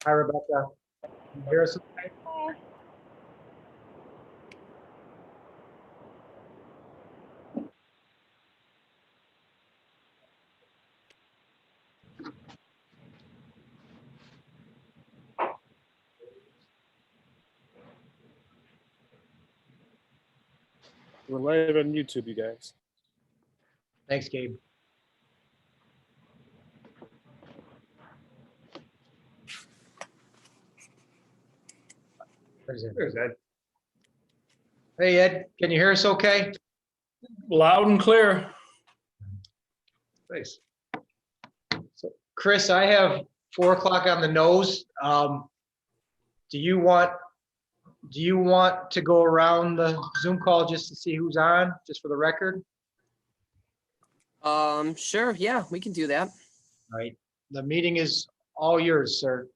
Hi, Rebecca. Can you hear us okay? We're live on YouTube, you guys. Thanks, Gabe. There's Ed. Hey, Ed, can you hear us okay? Loud and clear. Thanks. So, Chris, I have 4 o'clock on the nose. Do you want to go around the Zoom call just to see who's on, just for the record? Sure. Yeah, we can do that. All right. The meeting is all yours, sir.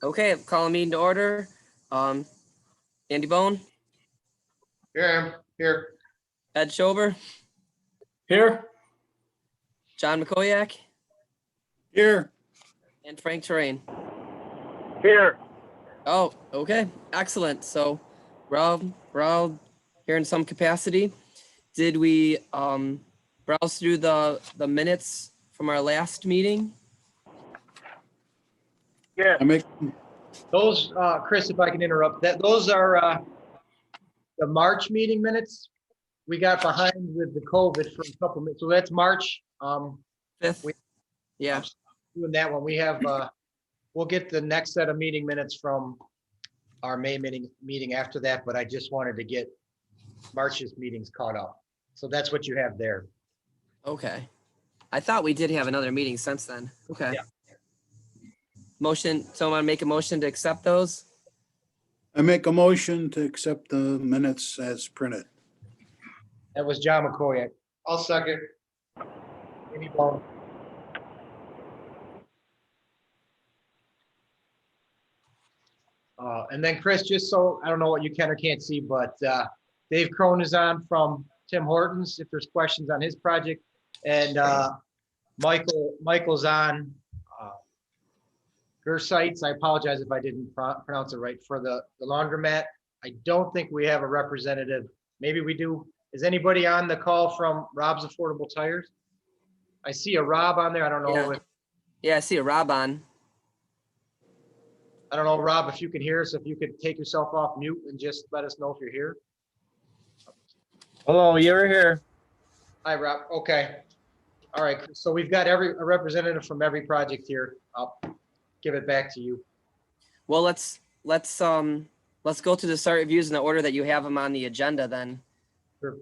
Okay, call a meeting to order. Andy Bone, Here, here. Ed Schober, Here. John McCoyak, Here. and Frank Terrain. Here. Oh, okay. Excellent. So we're all here in some capacity. Did we browse through the minutes from our last meeting? Yeah. I make Those, Chris, if I can interrupt, those are the March meeting minutes. We got behind with the COVID for a couple minutes, so that's March. 5th. Yeah. Doing that one, we have, we'll get the next set of meeting minutes from our May meeting after that, but I just wanted to get March's meetings caught up. So that's what you have there. Okay. I thought we did have another meeting since then. Okay. Yeah. Motion. Someone make a motion to accept those? I make a motion to accept the minutes as printed. That was John McCoyak. I'll second. Any ball. And then Chris, just so, I don't know what you can or can't see, but Dave Crone is on from Tim Hortons, if there's questions on his project. And Michael's on Gersites. I apologize if I didn't pronounce it right, for the laundromat. I don't think we have a representative. Maybe we do. Is anybody on the call from Rob's Affordable Tires? I see a Rob on there. I don't know. Yeah, I see a Rob on. I don't know, Rob, if you can hear us, if you could take yourself off mute and just let us know if you're here. Hello, you're here. Hi, Rob. Okay. All right. So we've got a representative from every project here. I'll give it back to you. Well, let's go to the start reviews in the order that you have them on the agenda then. Sure.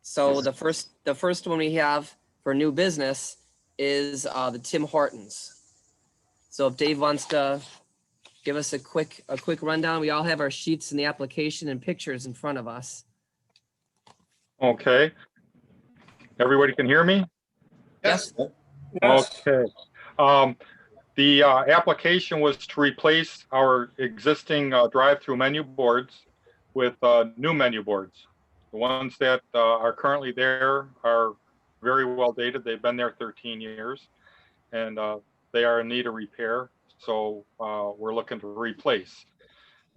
So the first one we have for new business is the Tim Hortons. So if Dave wants to give us a quick rundown, we all have our sheets in the application and pictures in front of us. Okay. Everybody can hear me? Yes. Yes. Okay. The application was to replace our existing drive-through menu boards with new menu boards. The ones that are currently there are very well dated. They've been there 13 years and they are in need of repair. So we're looking to replace.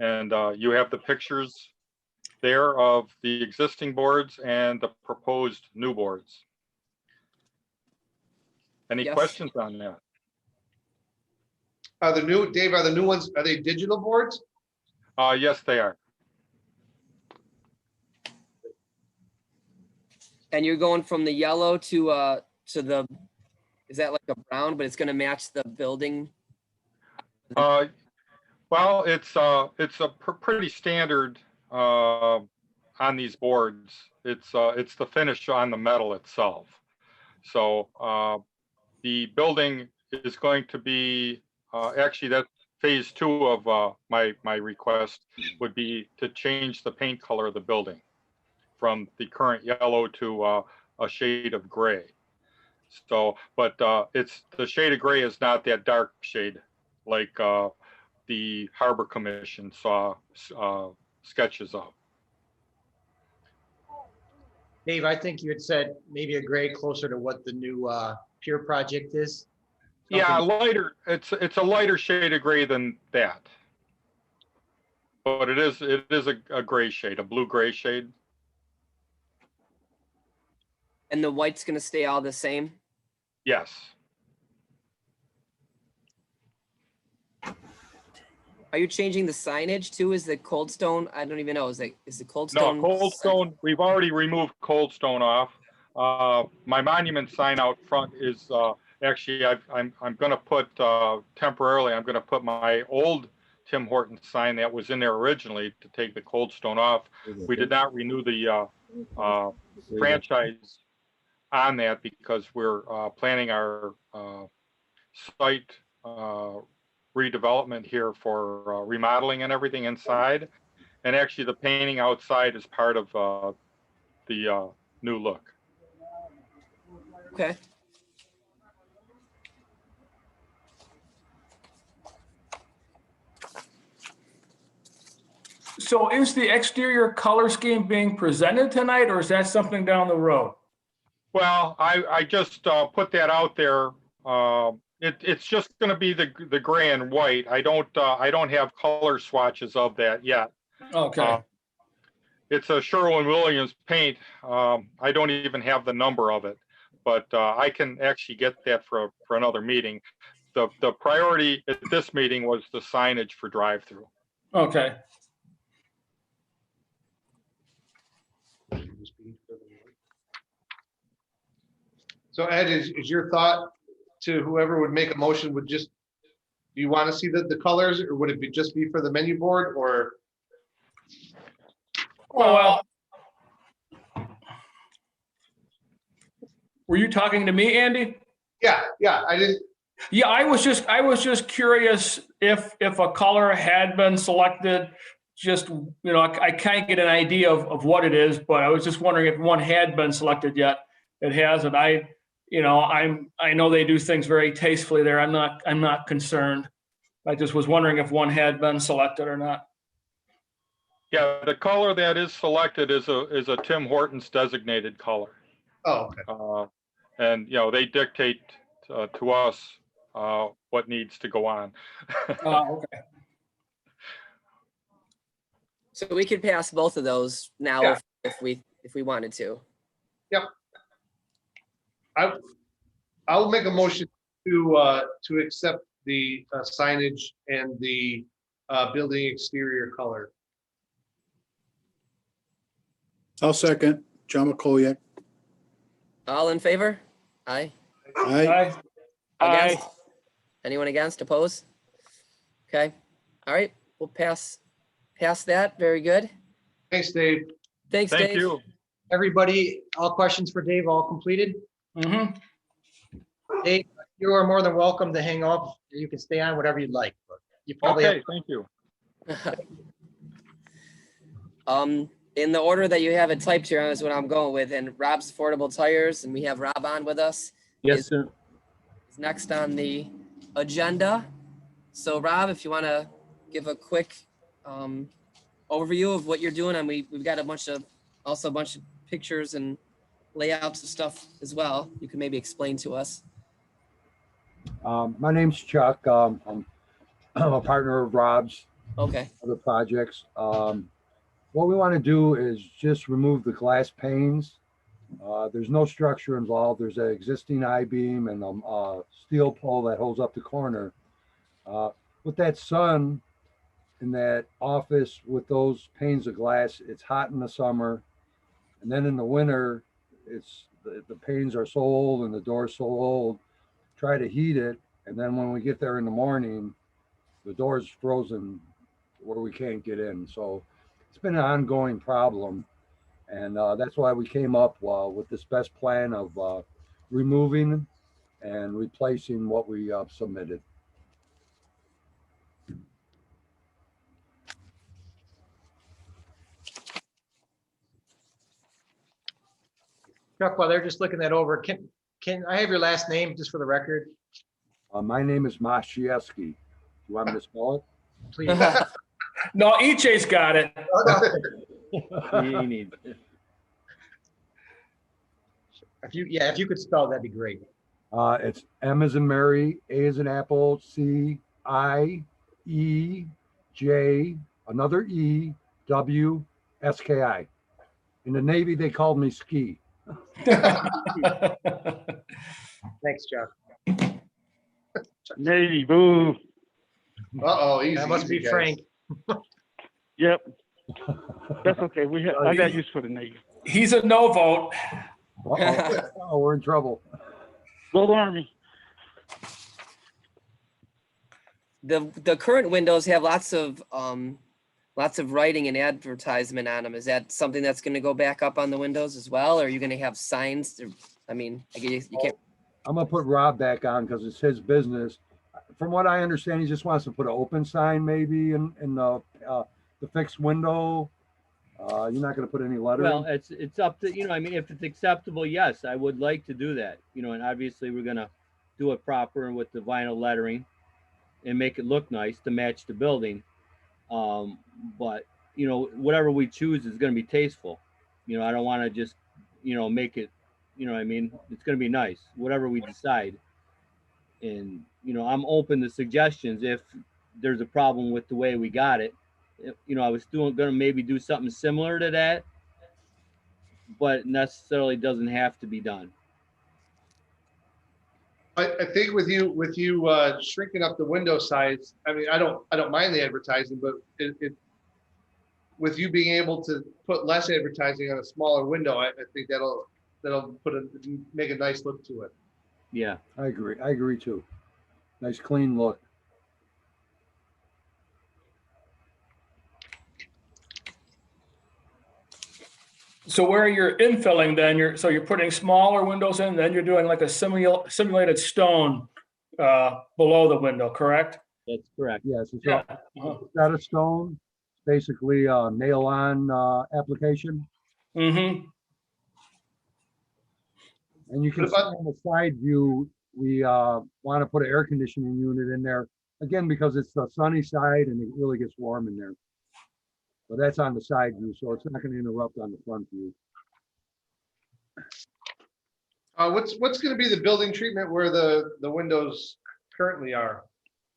And you have the pictures there of the existing boards and the proposed new boards. Any Yes. questions on that? Are the new, Dave, are the new ones, are they digital boards? Yes, they are. And you're going from the yellow to the, is that like a brown, but it's going to match the building? Well, it's a pretty standard on these boards. It's the finish on the metal itself. So the building is going to be actually that's phase 2 of my request would be to change the paint color of the building from the current yellow to a shade of gray. So, but it's the shade of gray is not that dark shade like the Harbor Commission saw sketches of. Dave, I think you had said maybe a grade closer to what the new Pier project is. Yeah, lighter, it's a lighter shade of gray than that. But it is a gray shade, a blue-gray shade. And the white's gonna stay all the same? Yes. Are you changing the signage too? Is the Cold Stone, I don't even know, is the Cold No, Stone? Cold Stone, we've already removed Cold Stone off. My monument sign out front is, actually, I'm gonna put, temporarily, I'm gonna put my old Tim Hortons sign that was in there originally to take the Cold Stone off. We did not renew the, franchise on that because we're, planning our, site, redevelopment here for, remodeling and everything inside. And actually the painting outside is part of, the, new look. Okay. So is the exterior color scheme being presented tonight, or is that something down the road? Well, I just put that out there. It's just going to be the gray and white. I don't have color swatches of that yet. Okay, It's a Sherwin-Williams paint. I don't even have the number of it, but I can actually get that for another meeting. The priority at this meeting was the signage for drive-through. okay. So Ed, is your thought to whoever would make a motion would just, do you want to see the colors, or would it be just be for the menu board, or? Well, were you talking to me, Andy? Yeah, I didn't, Yeah, I was just curious if a color had been selected. Just, I can't get an idea of what it is, but I was just wondering if one had been selected yet. It hasn't. I know they do things very tastefully there. I'm not concerned. I just was wondering if one had been selected or not. Yeah, the color that is selected is a Tim Hortons designated color. oh, okay. And, they dictate to us what needs to go on. Okay. So we could pass both of those now Yeah. if we wanted to. I'll make a motion to accept the signage and the building exterior color. I'll second. John McCollum. All in favor? Aye. Aye. Against? Anyone against? Oppose? Okay. All right. We'll pass that. Very good. Thanks, Dave. Thanks, Thank Dave. you. Everybody, all questions for Dave, all completed? Mm-hmm. Dave, you are more than welcome to hang up. You can stay on whatever you'd like. But you probably Okay, thank you. In the order that you have it typed here is what I'm going with. And Rob's Affordable Tires, and we have Rob on with us. Yes, sir. Is next on the agenda. So Rob, if you want to give a quick overview of what you're doing, and we've got a bunch of pictures and layouts and stuff as well. You can maybe explain to us. My name's Chuck. I'm a partner of Rob's, Okay. other projects. What we want to do is just remove the glass panes. There's no structure involved. There's an existing I-beam and a steel pole that holds up the corner. With that sun in that office with those panes of glass, it's hot in the summer. And then in the winter, it's the panes are so old and the door's so old. Try to heat it. And then when we get there in the morning, the door's frozen where we can't get in. So it's been an ongoing problem. And that's why we came up with this best plan of removing and replacing what we submitted. Chuck, while they're just looking that over, can I have your last name just for the record? My name is Masiewski. You want me to spell it? Please. No, EJ's got it. If you could spell, that'd be great. It's M as in Mary, A as in Apple, C, I, E, J, another E, W, S, K, I. In the Navy, they called me Ski. Thanks, Jeff. Navy, boo. Uh-oh, easy. That must easy, be guys. Frank. Yep. That's okay. I got used for the Navy. He's a no vote. Oh, we're in trouble. Go Army. The current windows have lots of writing and advertisement on them. Is that something that's going to go back up on the windows as well? Or are you going to have signs? I mean, I guess you can't. I'm gonna put Rob back on because it's his business. From what I understand, he just wants to put an open sign maybe in the fixed window. You're not gonna put any lettering. Well, it's up to, I mean, if it's acceptable, yes, I would like to do that, and obviously we're gonna do it proper with the vinyl lettering and make it look nice to match the building. But, whatever we choose is gonna be tasteful. I don't wanna just, make it, I mean, it's gonna be nice, whatever we decide. And, I'm open to suggestions if there's a problem with the way we got it. I was gonna maybe do something similar to that, but necessarily doesn't have to be done. I think with you shrinking up the window size, I mean, I don't mind the advertising, but it with you being able to put less advertising on a smaller window, I think that'll make a nice look to it. Yeah. I agree too. Nice clean look. So where you're infilling, then you're putting smaller windows in, then you're doing like a simulated stone below the window, correct? That's correct. Yes, it's Yeah. got a stone, basically a nail-on application. Mm-hmm. And you can see on the side view, we want to put an air conditioning unit in there, again, because it's the sunny side and it really gets warm in there. But that's on the side view, so it's not going to interrupt on the front view. What's going to be the building treatment where the windows currently are?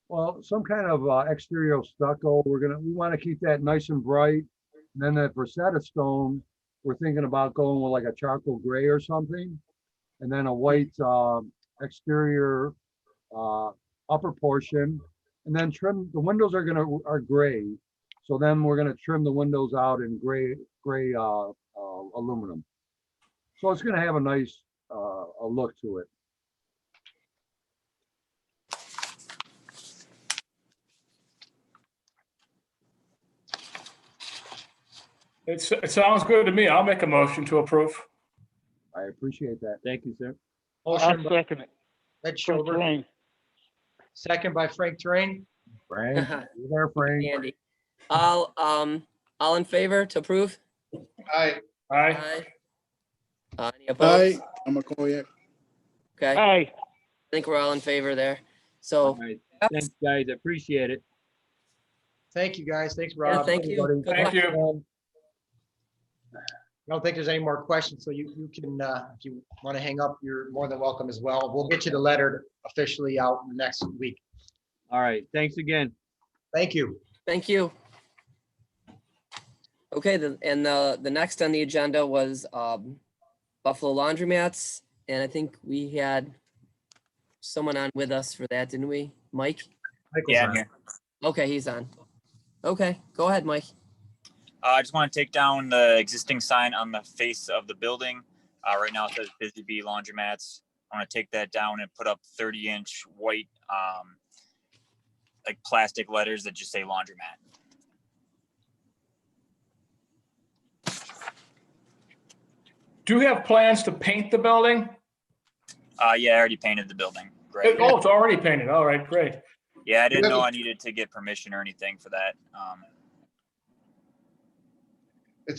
Well, some kind of exterior stucco. We want to keep that nice and bright. And then that Versetta stone, we're thinking about going with like a charcoal gray or something. And then a white exterior upper portion. And then trim, the windows are gray. So then we're gonna trim the windows out in gray aluminum. So it's gonna have a nice a look to it. It sounds good to me. I'll make a motion to approve. I appreciate that. Thank you, sir. Motion I'll by second it. Ed Frank Schober, Terrain. second by Frank Terrain. Frank, you there, Frank? Andy. All in favor to approve? I Aye. Any opposed? Aye, I'm a Koyak. Okay, I Aye. think we're all in favor there. All So, right. Thanks, guys. I appreciate it. Thank you, guys. Thanks, yeah, Rob. thank you. everybody. Good Thank luck. you. I don't think there's any more questions, so you can, if you want to hang up, you're more than welcome as well. We'll get you the letter officially out next week. All right. Thanks again. Thank you. Thank you. Okay, the next on the agenda was Buffalo Laundromats, and I think we had someone on with us for that, didn't we? Mike? Michael's Yeah, on. I'm here. Okay, he's on. Okay, go ahead, Mike. I just want to take down the existing sign on the face of the building. Right now it says Busy Bee Laundromats. I want to take that down and put up 30-inch white, like plastic letters that just say laundromat. Do you have plans to paint the building? Yeah, I already painted the building. Great. Oh, it's already painted. All right, great. Yeah, I didn't know I needed to get permission or anything for that.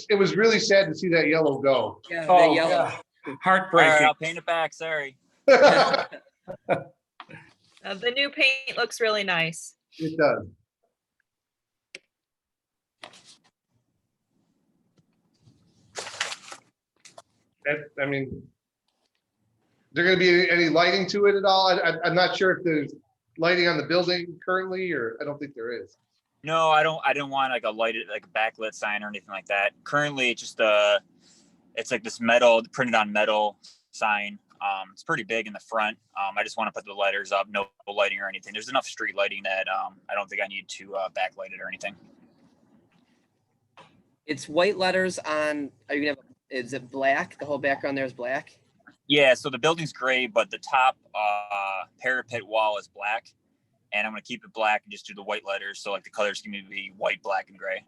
it was really sad to see that yellow go. Yeah, Oh, the yellow. yeah. All right, Heartbreaking. I'll paint it back. Sorry. The new paint looks really nice. It does. I mean, there gonna be any lighting to it at all? I'm not sure if there's lighting on the building currently, or I don't think there is. No, I don't want like a lighted, like a backlit sign or anything like that. Currently, it's just it's like this metal, printed on metal sign. It's pretty big in the front. I just want to put the letters up, no lighting or anything. There's enough street lighting that I don't think I need to backlight it or anything. It's white letters on, are you gonna have, is it black? The whole background there is black? Yeah, so the building's gray, but the top parapet wall is black. And I'm going to keep it black and just do the white letters. So like the colors can be white, black, and gray.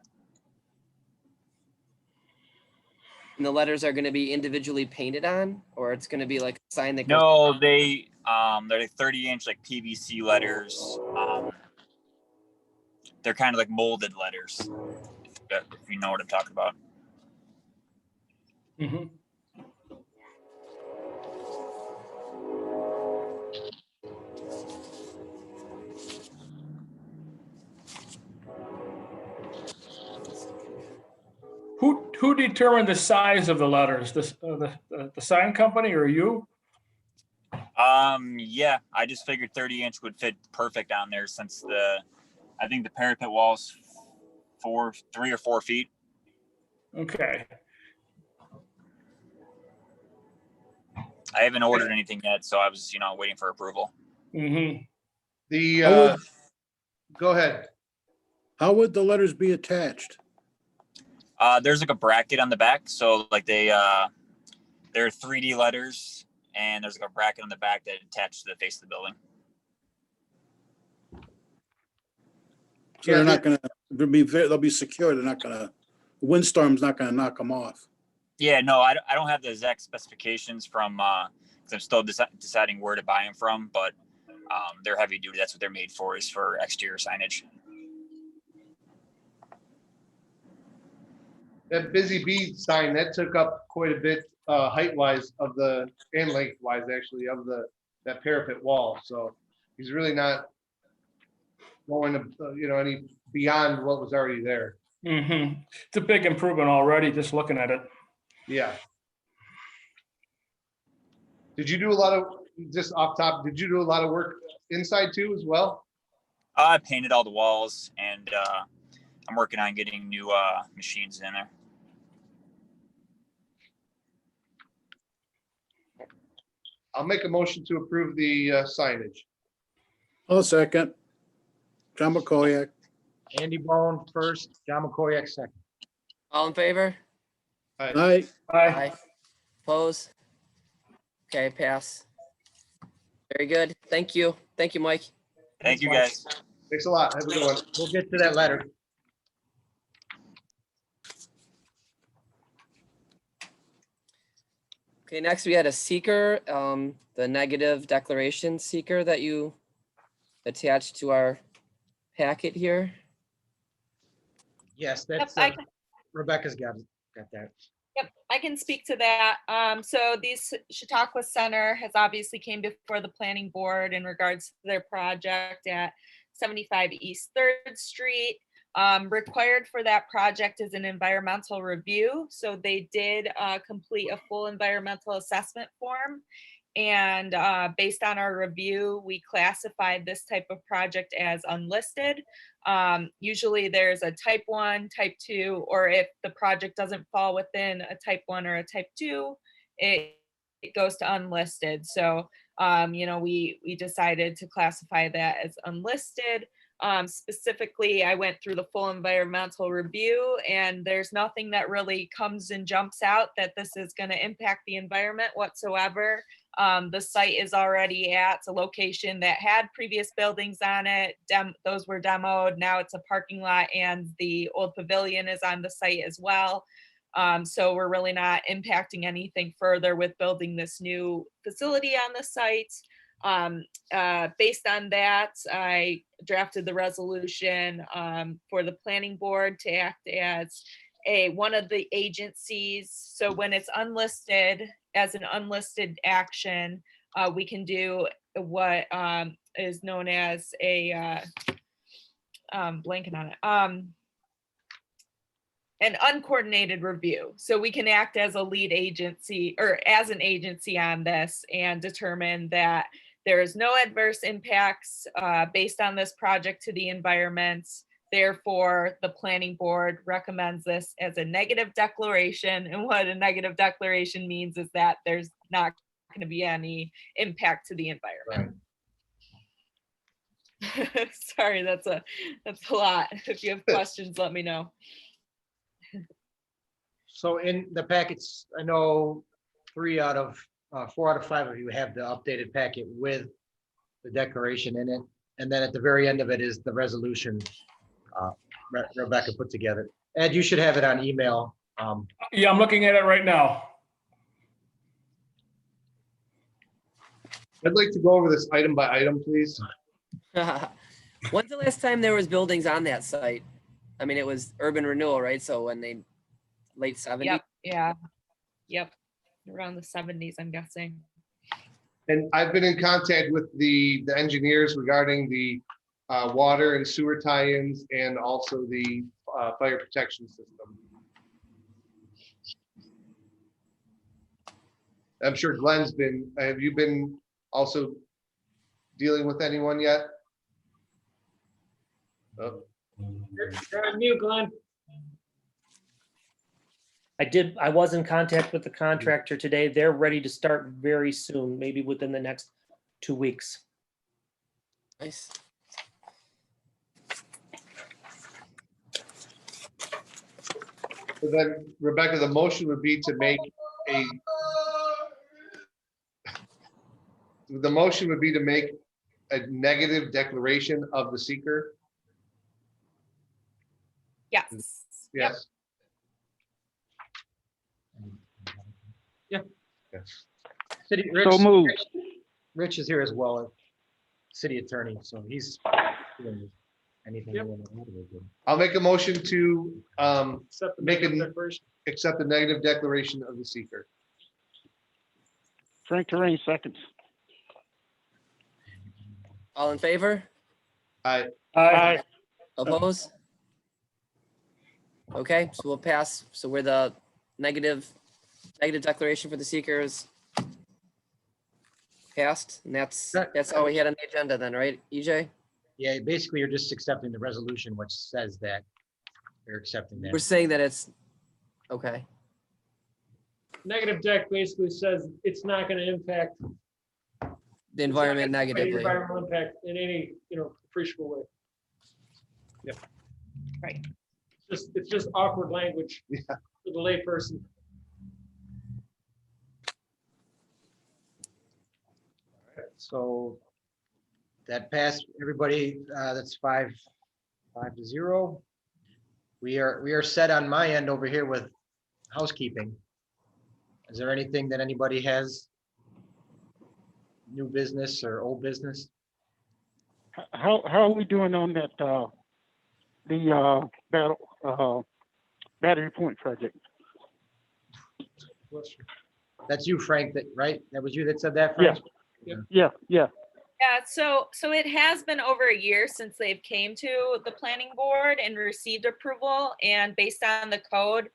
And the letters are gonna be individually painted on, or it's gonna be like a sign that goes? No, they're like 30-inch like PVC letters. They're kind of like molded letters, if you know what I'm talking about. Mhm. Who determined the size of the letters? The sign company or you? Yeah, I just figured 30-inch would fit perfect on there since I think the parapet wall's 3 or 4 feet. Okay. I haven't ordered anything yet, so I was, waiting for approval. Mm-hmm. Go ahead. How would the letters be attached? There's like a bracket on the back, so like they're 3D letters, and there's like a bracket on the back that attaches to the face of the building. So they're not gonna, they'll be secure. They're not gonna, windstorm's not gonna knock them off. Yeah, no, I don't have the exact specifications from, because I'm still deciding where to buy them from, but they're heavy duty. That's what they're made for, is for exterior signage. That Busy Bee sign, that took up quite a bit height-wise and length-wise, actually, of that parapet wall. So he's really not going to, any beyond what was already there. Mm-hmm. It's a big improvement already, just looking at it. Yeah. Did you do a lot of, just off top, did you do a lot of work inside too as well? I painted all the walls, and I'm working on getting new machines in there. I'll make a motion to approve the signage. I'll second. John McCoyak. Andy Bone first, John McCoyak second. All in favor? Aye. Aye. Oppose? Okay, pass. Very good. Thank you. Thank you, Mike. Thank you, guys. Thanks a lot. Have a good one. We'll get to that letter. Okay, next we had a seeker, the negative declaration seeker that you attached to our packet here. Yes, that's, Yep, I can- Rebecca's got that. Yep, I can speak to that. So the Chautauqua Center has obviously came before the planning board in regards to their project at 75 East 3rd Street. Required for that project is an environmental review. So they did complete a full environmental assessment form. And based on our review, we classified this type of project as unlisted. Usually there's a type 1, type 2, or if the project doesn't fall within a type 1 or a type 2, it goes to unlisted. So, we decided to classify that as unlisted. Specifically, I went through the full environmental review, and there's nothing that really comes and jumps out that this is going to impact the environment whatsoever. The site is already at a location that had previous buildings on it. Those were demoed. Now it's a parking lot, and the old pavilion is on the site as well. So we're really not impacting anything further with building this new facility on the site. Based on that, I drafted the resolution for the planning board to act as one of the agencies. So when it's unlisted, as an unlisted action, we can do what is known as a blanking on it. an uncoordinated review. So we can act as a lead agency or as an agency on this and determine that there is no adverse impacts based on this project to the environment. Therefore, the planning board recommends this as a negative declaration. And what a negative declaration means is that there's not going to be any impact to the environment. Sorry, that's a lot. If you have questions, let me know. So in the packets, I know 4 out of 5 of you have the updated packet with the declaration in it. And then at the very end of it is the resolution Rebecca put together. Ed, you should have it on email. Yeah, I'm looking at it right now. I'd like to go over this item by item, please. When's the last time there was buildings on that site? I mean, it was urban renewal, right? So when they late 70s. Yep. Yeah. Yep. Around the 70s, I'm guessing. And I've been in contact with the engineers regarding the water and sewer tie-ins and also the fire protection system. I'm sure Glenn's been, have you been also dealing with anyone yet? Oh. You're on mute, Glenn. I was in contact with the contractor today. They're ready to start very soon, maybe within the next 2 weeks. Nice. So then, Rebecca, the motion would be to make a negative declaration of the seeker. Yes. Yep. Yes. Yeah. Yes. City, So moved. Rich is here as well, city attorney, so he's doing anything. Yep. you want to add with him. I'll make a motion to Except the Make a- negative declaration. accept the negative declaration of the seeker. Frank Terrain seconds. All in favor? Aye. Oppose? Okay, so we'll pass. So we're the negative declaration for the seekers passed, and that's all we had on the agenda then, right, EJ? Yeah, basically, you're just accepting the resolution, which says that you're accepting that. We're saying that it's, okay, Negative deck basically says it's not going to impact the environment negatively. environmental impact in any, appreciable way. Yep. Right. It's just awkward language Yeah. for the layperson. So that passed, everybody, that's 5-0. We are set on my end over here with housekeeping. Is there anything that anybody has? New business or old business? How are we doing on that, the Battery Point project? That's you, Frank, right? That was you that said that, Frank? Yeah. Yeah, so it has been over a year since they've came to the planning board and received approval, and based on the code,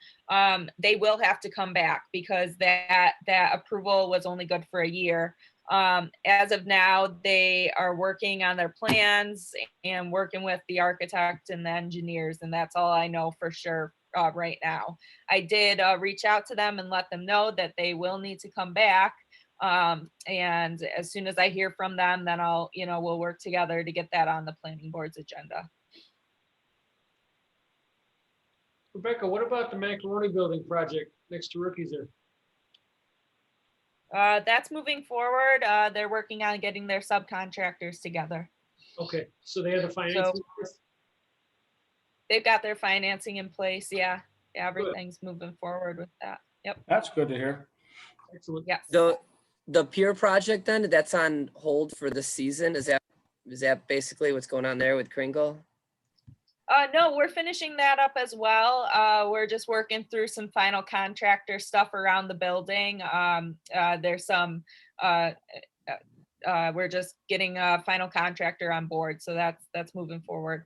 they will have to come back because that approval was only good for a year. As of now, they are working on their plans and working with the architect and the engineers, and that's all I know for sure right now. I did reach out to them and let them know that they will need to come back. And as soon as I hear from them, then we'll work together to get that on the planning board's agenda. Rebecca, what about the Macaroni building project next to Rookies there? That's moving forward. They're working on getting their subcontractors together. Okay, so they have the financing. They've got their financing in place. Yeah, everything's moving forward with that. Yep. That's good to hear. Excellent. Yes. The Pure project then, that's on hold for this season? Is that basically what's going on there with Kringle? No, we're finishing that up as well. We're just working through some final contractor stuff around the building. There's some, we're just getting a final contractor on board. So that's moving forward.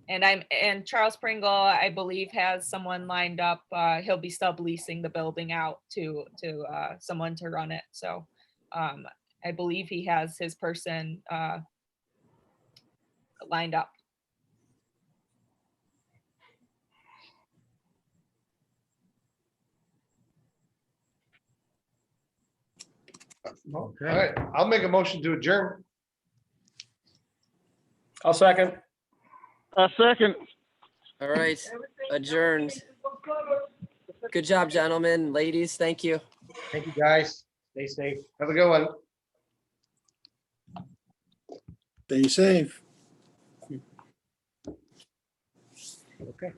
And Charles Pringle, I believe, has someone lined up. He'll be subleasing the building out to someone to run it. So I believe he has his person lined up. All right, I'll make a motion to adjourn. I'll second. A second. All right, adjourned. Good job, gentlemen, ladies. Thank you. Thank you, guys. Stay safe. Have a good one. Stay safe. Okay.